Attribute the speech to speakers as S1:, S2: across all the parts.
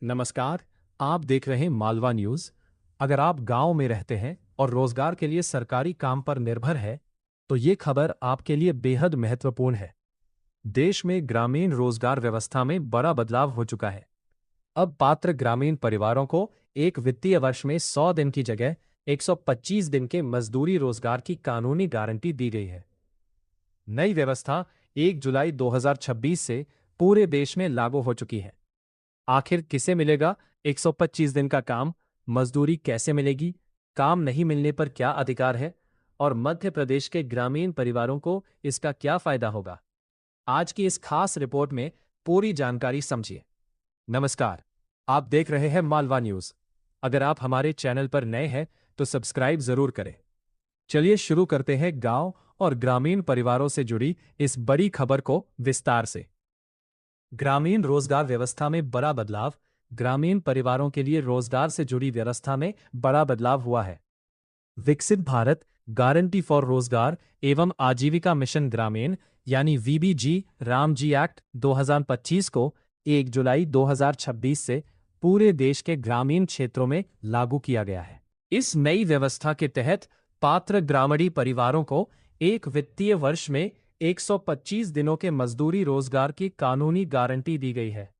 S1: नमस्कार। आप देख रहे हैं मालवा न्यूज। अगर आप गांव में रहते हैं और रोजगार के लिए सरकारी काम पर निर्भर है, तो ये खबर आपके लिए बेहद महत्वपूर्ण है। देश में ग्रामीण रोजगार व्यवस्था में बड़ा बदलाव हो चुका है। अब पात्र ग्रामीण परिवारों को एक वित्तीय वर्ष में 100 दिन की जगह 125 दिन के मजदूरी रोजगार की कानूनी गारंटी दी गई है। नई व्यवस्था 1 जुलाई 2026 से पूरे देश में लागू हो चुकी है। आखिर किसे मिलेगा 125 दिन का काम? मजदूरी कैसे मिलेगी? काम नहीं मिलने पर क्या अधिकार है? और मध्य प्रदेश के ग्रामीण परिवारों को इसका क्या फायदा होगा? आज की इस खास रिपोर्ट में पूरी जानकारी समझिए। नमस्कार, आप देख रहे हैं मालवा न्यूज। अगर आप हमारे चैनल पर नए हैं तो सब्सक्राइब जरूर करें। चलिए शुरू करते हैं गांव और ग्रामीण परिवारों से जुड़ी इस बड़ी खबर को विस्तार से। ग्रामीण रोजगार व्यवस्था में बड़ा बदलाव। ग्रामीण परिवारों के लिए रोजगार से जुड़ी व्यवस्था में बड़ा बदलाव हुआ है। विकसित भारत गारंटी फॉर रोजगार एवं आजीविका मिशन ग्रामीण यानी वीबीजी रामजी एक्ट 2025 को 1 जुलाई 2026 से पूरे देश के ग्रामीण क्षेत्रों में लागू किया गया है। इस नई व्यवस्था के तहत पात्र ग्रामीण परिवारों को एक वित्तीय वर्ष में 125 दिनों के मजदूरी रोजगार की कानूनी गारंटी दी गई है।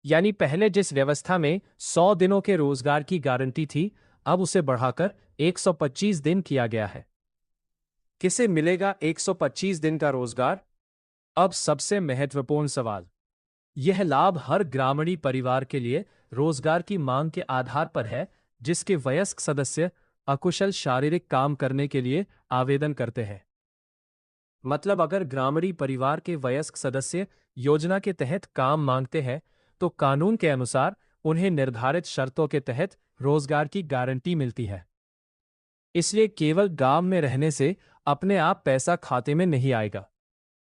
S1: यानी पहले जिस व्यवस्था में 100 दिनों के रोजगार की गारंटी थी, अब उसे बढ़ाकर 125 दिन किया गया है। किसे मिलेगा 125 दिन का रोजगार? अब सबसे महत्वपूर्ण सवाल। यह लाभ हर ग्रामीण परिवार के लिए रोजगार की मांग के आधार पर है, जिसके वयस्क सदस्य अकुशल शारीरिक काम करने के लिए आवेदन करते हैं। मतलब अगर ग्रामीण परिवार के वयस्क सदस्य योजना के तहत काम मांगते हैं, तो कानून के अनुसार उन्हें निर्धारित शर्तों के तहत रोजगार की गारंटी मिलती है। इसलिए केवल गांव में रहने से अपने आप पैसा खाते में नहीं आएगा।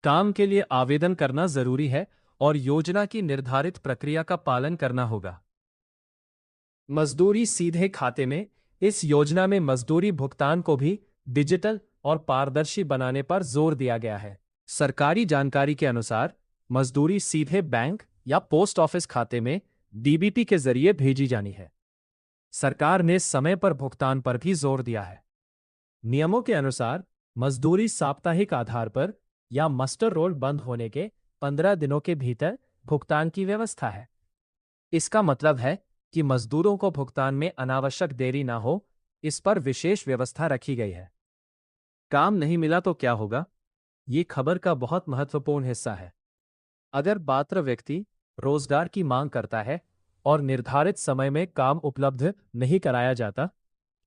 S1: काम के लिए आवेदन करना जरूरी है और योजना की निर्धारित प्रक्रिया का पालन करना होगा। मजदूरी सीधे खाते में। इस योजना में मजदूरी भुगतान को भी डिजिटल और पारदर्शी बनाने पर जोर दिया गया है। सरकारी जानकारी के अनुसार मजदूरी सीधे बैंक या पोस्ट ऑफिस खाते में डीबीटी के जरिए भेजी जानी है। सरकार ने समय पर भुगतान पर भी जोर दिया है। नियमों के अनुसार मजदूरी साप्ताहिक आधार पर या मस्टर रोल बंद होने के 15 दिनों के भीतर भुगतान की व्यवस्था है। इसका मतलब है कि मजदूरों को भुगतान में अनावश्यक देरी ना हो, इस पर विशेष व्यवस्था रखी गई है। काम नहीं मिला तो क्या होगा? ये खबर का बहुत महत्वपूर्ण हिस्सा है। अगर पात्र व्यक्ति रोजगार की मांग करता है और निर्धारित समय में काम उपलब्ध नहीं कराया जाता,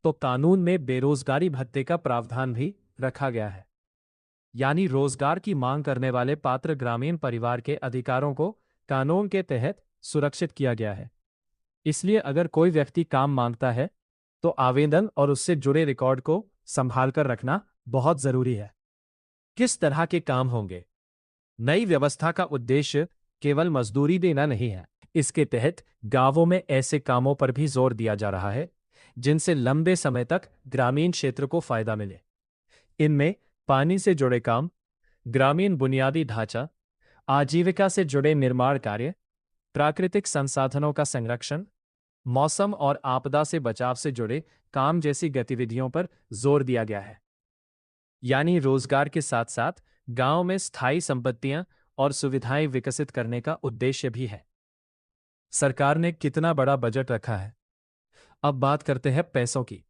S1: तो कानून में बेरोजगारी भत्ते का प्रावधान भी रखा गया है। यानी रोजगार की मांग करने वाले पात्र ग्रामीण परिवार के अधिकारों को कानून के तहत सुरक्षित किया गया है। इसलिए अगर कोई व्यक्ति काम मांगता है, तो आवेदन और उससे जुड़े रिकॉर्ड को संभाल कर रखना बहुत जरूरी है। किस तरह के काम होंगे? नई व्यवस्था का उद्देश्य केवल मजदूरी देना नहीं है। इसके तहत गांवों में ऐसे कामों पर भी जोर दिया जा रहा है जिनसे लंबे समय तक ग्रामीण क्षेत्र को फायदा मिले। इनमें पानी से जुड़े काम, ग्रामीण बुनियादी ढांचा, आजीविका से जुड़े निर्माण कार्य, प्राकृतिक संसाधनों का संरक्षण, मौसम और आपदा से बचाव से जुड़े काम जैसी गतिविधियों पर जोर दिया गया है। यानी रोजगार के साथ साथ गांव में स्थायी संपत्तियां और सुविधाएं विकसित करने का उद्देश्य भी है। सरकार ने कितना बड़ा बजट रखा है? अब बात करते हैं पैसों की।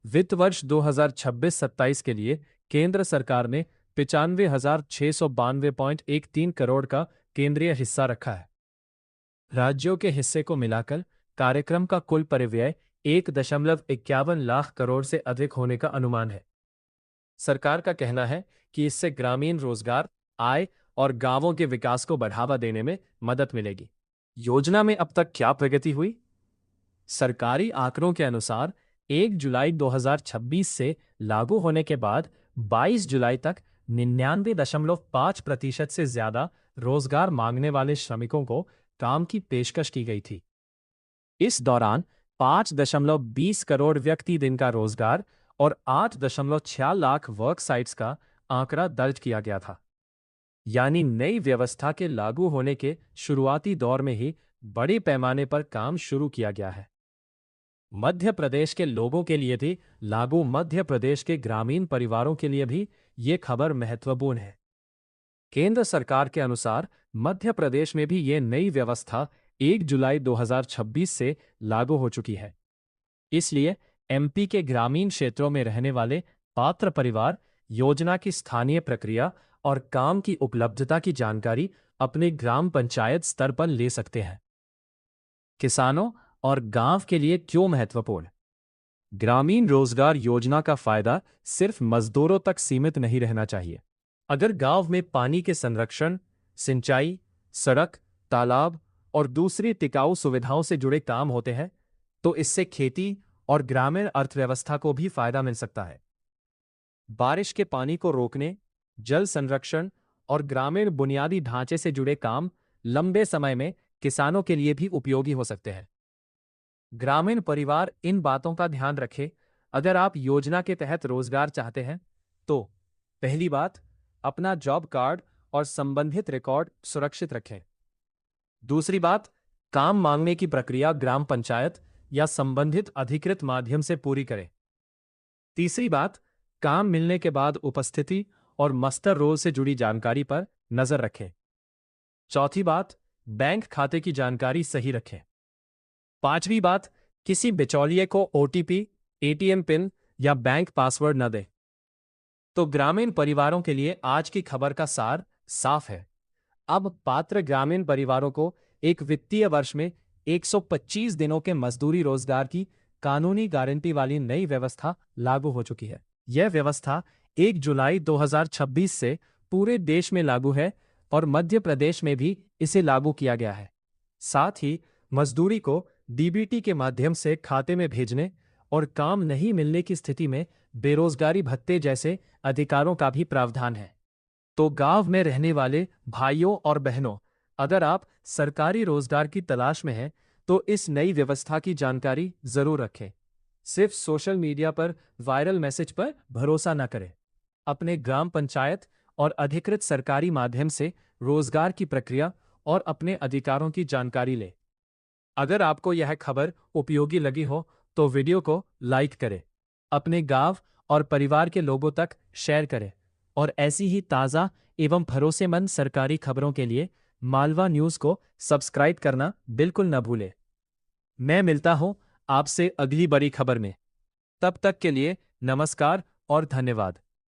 S1: वित्त वर्ष 2026-27 के लिए केंद्र सरकार ने 95,692.13 करोड़ का केंद्रीय हिस्सा रखा है। राज्यों के हिस्से को मिलाकर कार्यक्रम का कुल परिव्यय 1.51 लाख करोड़ से अधिक होने का अनुमान है। सरकार का कहना है कि इससे ग्रामीण रोजगार, आय और गांवों के विकास को बढ़ावा देने में मदद मिलेगी। योजना में अब तक क्या प्रगति हुई? सरकारी आंकड़ों के अनुसार 1 जुलाई 2026 से लागू होने के बाद 22 जुलाई तक 99.5% से ज्यादा रोजगार मांगने वाले श्रमिकों को काम की पेशकश की गई थी। इस दौरान 5.20 करोड़ व्यक्ति दिन का रोजगार और 8.6 लाख वर्क साइट्स का आंकड़ा दर्ज किया गया था। यानी नई व्यवस्था के लागू होने के शुरुआती दौर में ही बड़े पैमाने पर काम शुरू किया गया है। मध्य प्रदेश के लोगों के लिए भी लागू, मध्य प्रदेश के ग्रामीण परिवारों के लिए भी ये खबर महत्वपूर्ण है। केंद्र सरकार के अनुसार मध्य प्रदेश में भी ये नई व्यवस्था 1 जुलाई 2026 से लागू हो चुकी है। इसलिए एमपी के ग्रामीण क्षेत्रों में रहने वाले पात्र परिवार योजना की स्थानीय प्रक्रिया और काम की उपलब्धता की जानकारी अपने ग्राम पंचायत स्तर पर ले सकते हैं। किसानों और गांव के लिए क्यों महत्वपूर्ण? ग्रामीण रोजगार योजना का फायदा सिर्फ मजदूरों तक सीमित नहीं रहना चाहिए। अगर गांव में पानी के संरक्षण, सिंचाई, सड़क, तालाब और दूसरी टिकाऊ सुविधाओं से जुड़े काम होते हैं, तो इससे खेती और ग्रामीण अर्थव्यवस्था को भी फायदा मिल सकता है। बारिश के पानी को रोकने, जल संरक्षण और ग्रामीण बुनियादी ढांचे से जुड़े काम लंबे समय में किसानों के लिए भी उपयोगी हो सकते हैं। ग्रामीण परिवार इन बातों का ध्यान रखें अगर आप योजना के तहत रोजगार चाहते हैं तो। पहली बात, अपना जॉब कार्ड और संबंधित रिकॉर्ड सुरक्षित रखें। दूसरी बात, काम मांगने की प्रक्रिया ग्राम पंचायत या संबंधित अधिकृत माध्यम से पूरी करें। तीसरी बात, काम मिलने के बाद उपस्थिति और मस्टर रोल से जुड़ी जानकारी पर नजर रखें। चौथी बात, बैंक खाते की जानकारी सही रखें। पांचवी बात, किसी बिचौलिए को ओटीपी, एटीएम पिन या बैंक पासवर्ड न दें। तो ग्रामीण परिवारों के लिए आज की खबर का सार साफ है। अब पात्र ग्रामीण परिवारों को एक वित्तीय वर्ष में 125 दिनों के मजदूरी रोजगार की कानूनी गारंटी वाली नई व्यवस्था लागू हो चुकी है। यह व्यवस्था 1 जुलाई 2026 से पूरे देश में लागू है और मध्य प्रदेश में भी इसे लागू किया गया है। साथ ही मजदूरी को डीबीटी के माध्यम से खाते में भेजने और काम नहीं मिलने की स्थिति में बेरोजगारी भत्ते जैसे अधिकारों का भी प्रावधान है। तो गांव में रहने वाले भाइयों और बहनों, अगर आप सरकारी रोजगार की तलाश में हैं तो इस नई व्यवस्था की जानकारी जरूर रखें। सिर्फ सोशल मीडिया पर वायरल मैसेज पर भरोसा न करें। अपने ग्राम पंचायत और अधिकृत सरकारी माध्यम से रोजगार की प्रक्रिया और अपने अधिकारों की जानकारी लें। अगर आपको यह खबर उपयोगी लगी हो तो वीडियो को लाइक करें, अपने गांव और परिवार के लोगों तक शेयर करें और ऐसी ही ताज़ा एवं भरोसेमंद सरकारी खबरों के लिए मालवा न्यूज़ को सब्सक्राइब करना बिल्कुल न भूलें। मैं मिलता हूं आपसे अगली बड़ी खबर में। तब तक के लिए नमस्कार और धन्यवाद।